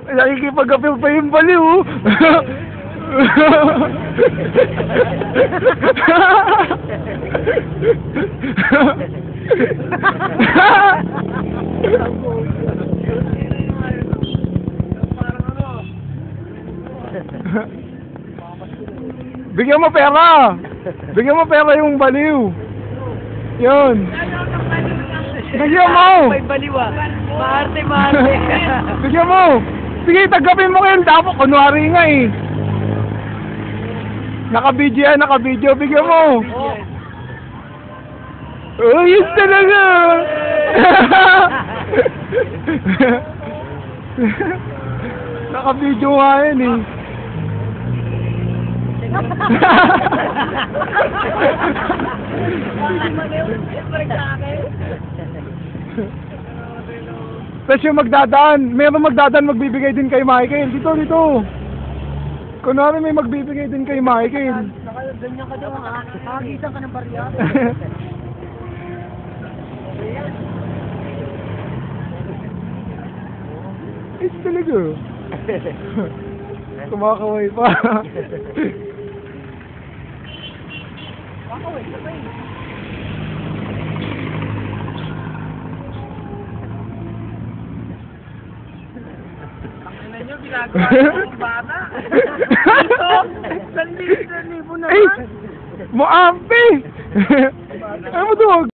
Nakikipag-apil pa yung baliw. Bigyan mo pera. Bigyan mo pera yung baliw. Yun. Bigyan mo. May baliwa. Maarte, maarte. Bigyan mo. Sige, tagapin mo kayo. Dapat, kunwari nga eh. Naka-video yan, naka-video. Bigyan mo. Oh, yun talaga. Naka-video nga yan eh. Tapos yung magdadaan, meron magdadaan, magbibigay din kay Michael. Dito, dito. Kunwari may magbibigay din kay Michael. Ganyan ka daw ha. Hagisan ka ng barya. It's talaga. Kumakaway pa. Makaway ka ba eh. Ang nyo, ginagawa ng bata. Ito, 1,000 na. Ay! Muampi! Ano mo to?